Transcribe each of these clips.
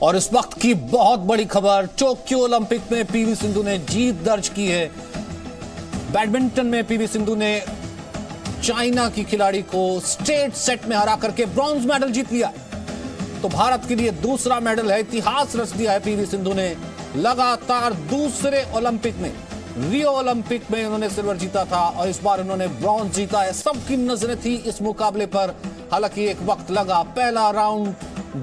और इस वक्त की बहुत बड़ी खबर, टोक्यो ओलंपिक में पीवी सिंधु ने जीत दर्ज की है। बैडमिंटन में पीवी सिंधु ने चाइना की खिलाड़ी को स्ट्रेट सेट में हरा करके ब्रॉन्ज मेडल जीत लिया। तो भारत के लिए दूसरा मेडल है, इतिहास रच दिया है पीवी सिंधु ने। लगातार दूसरे ओलंपिक में, रियो ओलंपिक में उन्होंने सिल्वर जीता था और इस बार उन्होंने ब्रॉन्ज जीता है। सबकी नजरें थी इस मुकाबले पर, हालांकि एक वक्त लगा। पहला राउंड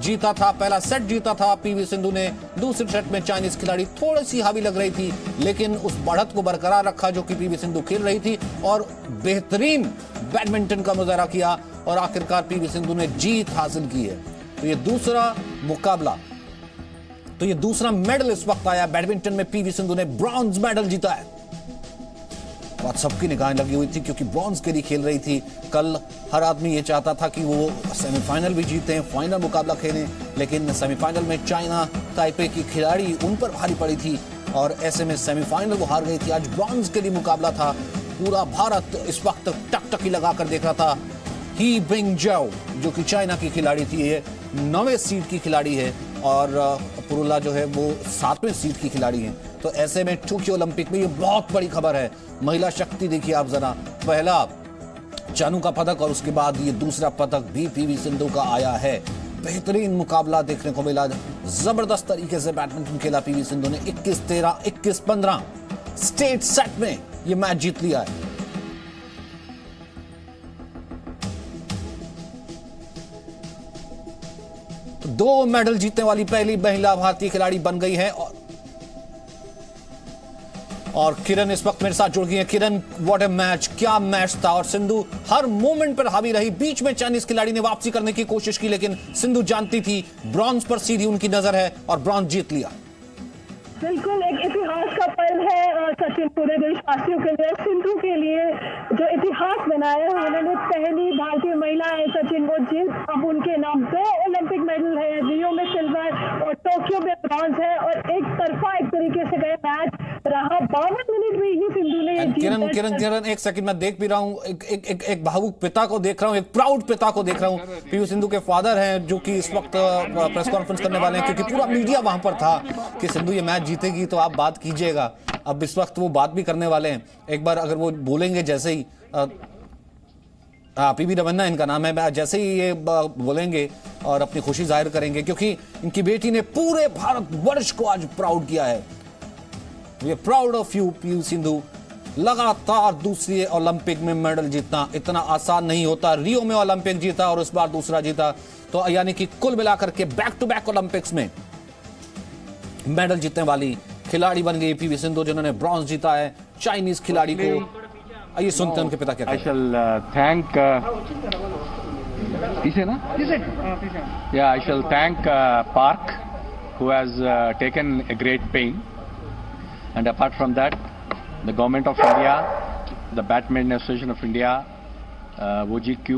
जीता था, पहला सेट जीता था पीवी सिंधु ने। दूसरे सेट में चाइनीज खिलाड़ी थोड़ी सी हावी लग रही थी, लेकिन उस बढ़त को बरकरार रखा जो कि पीवी सिंधु खेल रही थी और बेहतरीन बैडमिंटन का मुजाहरा किया और आखिरकार पीवी सिंधु ने जीत हासिल की है। तो ये दूसरा मुकाबला, तो ये दूसरा मेडल इस वक्त आया। बैडमिंटन में पीवी सिंधु ने ब्रॉन्ज मेडल जीता है। बात सबकी निगाहें लगी हुई थी क्योंकि ब्रॉन्ज के लिए खेल रही थी। कल हर आदमी ये चाहता था कि वो सेमीफाइनल भी जीतें, फाइनल मुकाबला खेलें, लेकिन सेमीफाइनल में चाइना ताइपे की खिलाड़ी उन पर भारी पड़ी थी और ऐसे में सेमीफाइनल वो हार गई थी। आज ब्रॉन्ज के लिए मुकाबला था। पूरा भारत इस वक्त टकटकी लगाकर देख रहा था। ही बिंगजाओ जो कि चाइना की खिलाड़ी थी, ये 9वें सीड की खिलाड़ी है और पुरुला जो है वो 7वें सीड की खिलाड़ी है। तो ऐसे में टोक्यो ओलंपिक में ये बहुत बड़ी खबर है। महिला शक्ति देखिए आप जरा, पहला चानू का पदक और उसके बाद ये दूसरा पदक भी पीवी सिंधु का आया है। बेहतरीन मुकाबला देखने को मिला, जबरदस्त तरीके से बैडमिंटन खेला पीवी सिंधु ने। 21-13, 21-15 स्ट्रेट सेट में ये मैच जीत लिया है। दो मेडल जीतने वाली पहली महिला भारतीय खिलाड़ी बन गई है। और किरण इस वक्त मेरे साथ जुड़ गई है। किरण, व्हाट ए मैच, क्या मैच था। और सिंधु हर मोमेंट पर हावी रही। बीच में चाइनीज खिलाड़ी ने वापसी करने की कोशिश की, लेकिन सिंधु जानती थी ब्रॉन्ज पर सीधी उनकी नजर है और ब्रॉन्ज जीत लिया। बिल्कुल एक इतिहास का पल है सचिन, पूरे देशवासियों के लिए, सिंधु के लिए जो इतिहास बनाया है। उन्होंने पहली भारतीय महिला है सचिन, वो जिस अब उनके नाम 2 ओलंपिक मेडल है, रियो में सिल्वर और टोक्यो में ब्रॉन्ज है। और एक तरफा एक तरीके से गए मैच रहा। 52 मिनट में ही सिंधु ने किरण एक सेकंड मैं देख भी रहा हूँ, एक भावुक पिता को देख रहा हूँ, एक प्राउड पिता को देख रहा हूँ। पीवी सिंधु के फादर हैं जो कि इस वक्त प्रेस कॉन्फ्रेंस करने वाले हैं, क्योंकि पूरा मीडिया वहां पर था कि सिंधु ये मैच जीतेगी तो आप बात कीजिएगा। अब इस वक्त वो बात भी करने वाले हैं। एक बार अगर वो बोलेंगे, जैसे ही पीवी रमन्ना इनका नाम है, जैसे ही ये बोलेंगे और अपनी खुशी जाहिर करेंगे, क्योंकि इनकी बेटी ने पूरे भारतवर्ष को आज प्राउड किया है। We are proud of you PV Sindhu. लगातार दूसरी ओलंपिक में मेडल जीतना इतना आसान नहीं होता। रियो में ओलंपिक जीता और इस बार दूसरा जीता, तो यानी कि कुल मिलाकर के बैक टू बैक ओलंपिक्स में मेडल जीतने वाली खिलाड़ी बन गई पीवी सिंधु, जिन्होंने ब्रॉन्ज जीता है चाइनीज खिलाड़ी को। आइए सुनते हैं उनके पिता क्या कहते हैं। I shall thank I shall thank Park, who has taken a great pain, and apart from that, the government of India, the Badminton Association of India, OGQ,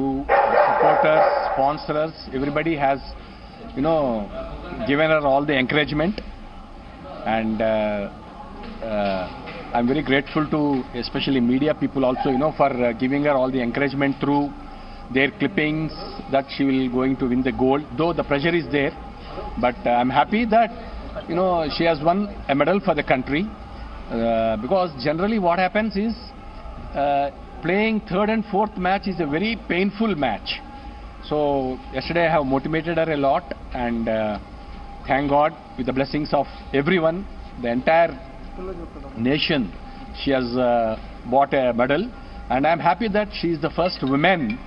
supporters, sponsors, everybody has, given her all the encouragement, and I'm very grateful to especially media people also, for giving her all the encouragement through their clippings that she will going to win the gold. Though the pressure is there, but I'm happy that she has won a medal for the country, because generally what happens is playing third and fourth match is a very painful match. So yesterday I have motivated her a lot, and thank God, with the blessings of everyone, the entire nation, she has bought a medal, and I'm happy that she is the first woman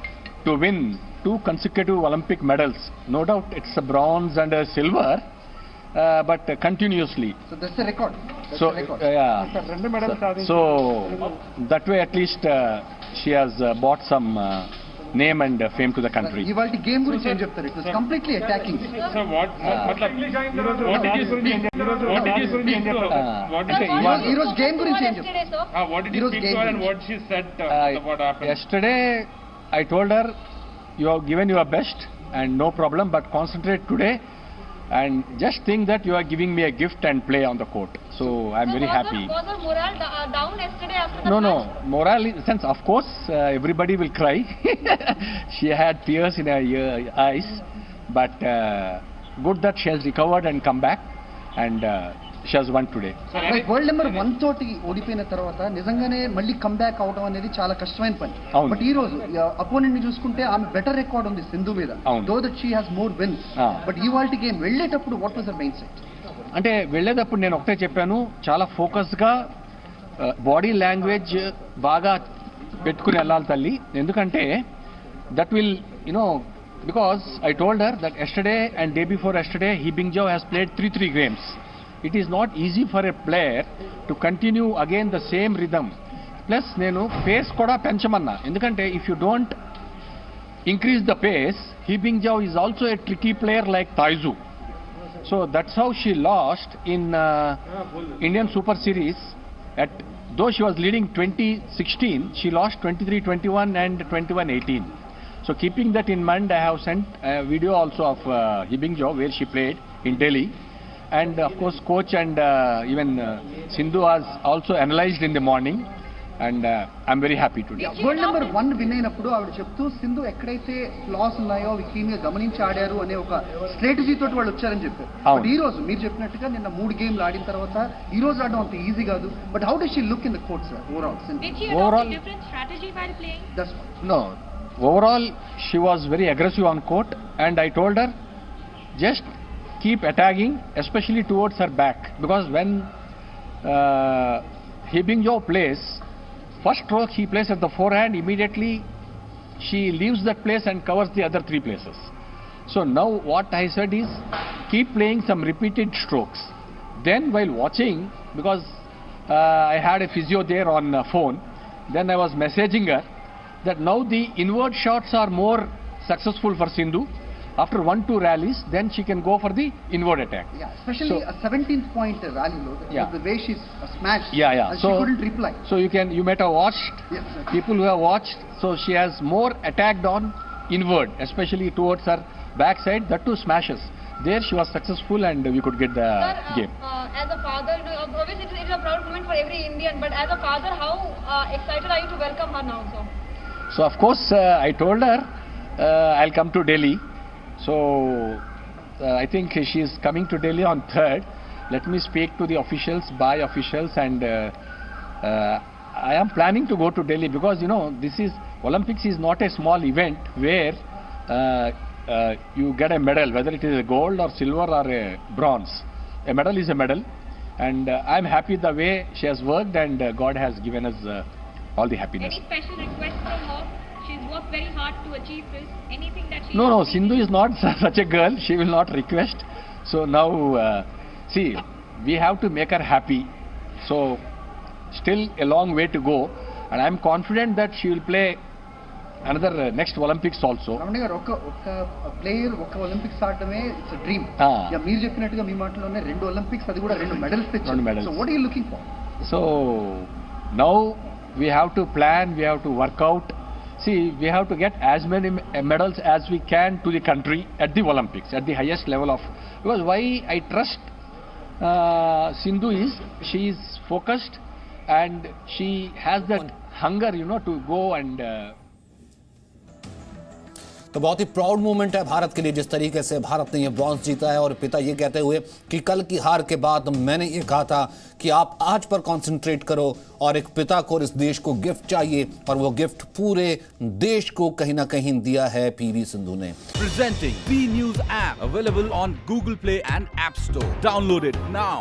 to win 2 consecutive Olympic medals. No doubt it's a bronze and a silver, but continuously. So that's the record. So that way at least she has bought some name and fame to the country. Ivalti game guరించి change చెప్తారు. It was completely attacking. So what did you speak? Heroes game guరించి change చెప్తారు. What did you speak to her and what she said what happened? Yesterday I told her, you have given your best and no problem, but concentrate today and just think that you are giving me a gift and play on the court. So I'm very happy. Was her morale down yesterday after the No, match? morale in the sense, of course, everybody will cry. She had tears in her eyes, but good that she has recovered and come back, and she has won today. World number 1 తోటి ఓడిపోయిన తర్వాత నిజంగానే మళ్ళీ comeback అవడం అనేది చాలా కష్టమైన పని. అవును. బట్ ఈ రోజు అపోనెంట్ ని చూసుకుంటే ఆమె బెటర్ రికార్డ్ ఉంది సింధు మీద. అవును. Though that she has more wins. But ఈ వాల్టి గేమ్ వెళ్ళేటప్పుడు what was her mindset? అంటే వెళ్ళేటప్పుడు నేను ఒకటే చెప్పాను, చాలా ఫోకస్గా బాడీ లాంగ్వేజ్ బాగా పెట్టుకుని వెళ్ళాలి తల్లి. ఎందుకంటే that will because I told her that yesterday and day before yesterday He Bingjiao has played 3 games. It is not easy for a player to continue again the same rhythm. Plus నేను pace కూడా పెంచమన్నా, ఎందుకంటే if you don't increase the pace, He Bingjiao is also a tricky player like Taizu. So that's how she lost in Indian Super Series. Though she was leading 2016, she lost 23-21 and 21-18. So keeping that in mind, I have sent a video also of He Bingjiao where she played in Delhi. And of course coach and even Sindhu was also analyzed in the morning. And I'm very happy today. World number 1 win అయినప్పుడు ఆవిడ చెప్తూ సింధు ఎక్కడైతే floss ఉన్నాయో అవి క్లీన్గా గమనించి ఆడారు అనే ఒక స్ట్రాటజీ తోటి వాళ్ళు వచ్చారని చెప్పారు. బట్ ఈ రోజు మీరు చెప్పినట్టుగా నిన్న 3 గేమ్లు ఆడిన తర్వాత ఈ రోజు ఆడడం అంత ఈజీ కాదు. But how does she look in the court sir overall? Did she adopt a different strategy while playing? No. Overall, she was very aggressive on court, and I told her, just keep attacking, especially towards her back, because when He Bingjiao plays, first stroke he plays at the forehand, immediately she leaves that place and covers the other 3 places. So now what I said is, keep playing some repeated strokes. Then while watching, because I had a physio there on phone, then I was messaging her that now the inward shots are more successful for Sindhu. After 1-2 rallies, then she can go for the inward attack. Yeah, especially a 17th point rally low. Yeah. The way she's smashed. Yeah. And So she couldn't reply. So you might have watched. Yes, sir. People who have watched. So she has more attacked on inward, especially towards her backside. That too smashes. There she was successful and we could get the game. As a father, obviously it is a proud moment for every Indian. But as a father, how excited are you to welcome her now, sir? So of course I told her I'll come to Delhi. So I think she is coming to Delhi on 3rd. Let me speak to the officials, by officials, and I am planning to go to Delhi because this is Olympics is not a small event where you get a medal, whether it is a gold or silver or a bronze. A medal is a medal, and I'm happy the way she has worked, and God has given us all the happiness. Any special request from her? She's worked very hard to achieve this. Anything that she... No, Sindhu is not such a girl. She will not request. So now, see, we have to make her happy. So, still a long way to go. And I'm confident that she will play another next Olympics also. Ramana గారు ఒక player ఒక Olympics ఆడటమే it's a dream. మీరు చెప్పినట్టుగా మీ మాటలోనే 2 Olympics, అది కూడా 2 medals తెచ్చారు. So what are you looking for? So now we have to plan, we have to work out. See, we have to get as many medals as we can to the country at the Olympics, at the highest level of... Because why I trust Sindhu is, she is focused and she has that hunger, to go and... तो बहुत ही proud moment है भारत के लिए जिस तरीके से भारत ने ये ब्रॉन्ज जीता है। और पिता ये कहते हुए कि कल की हार के बाद मैंने ये कहा था कि आप आज पर कंसंट्रेट करो, और एक पिता को इस देश को गिफ्ट चाहिए, और वो गिफ्ट पूरे देश को कहीं ना कहीं दिया है पीवी सिंधु ने। Presenting B News app available on Google Play and App Store. Download it now.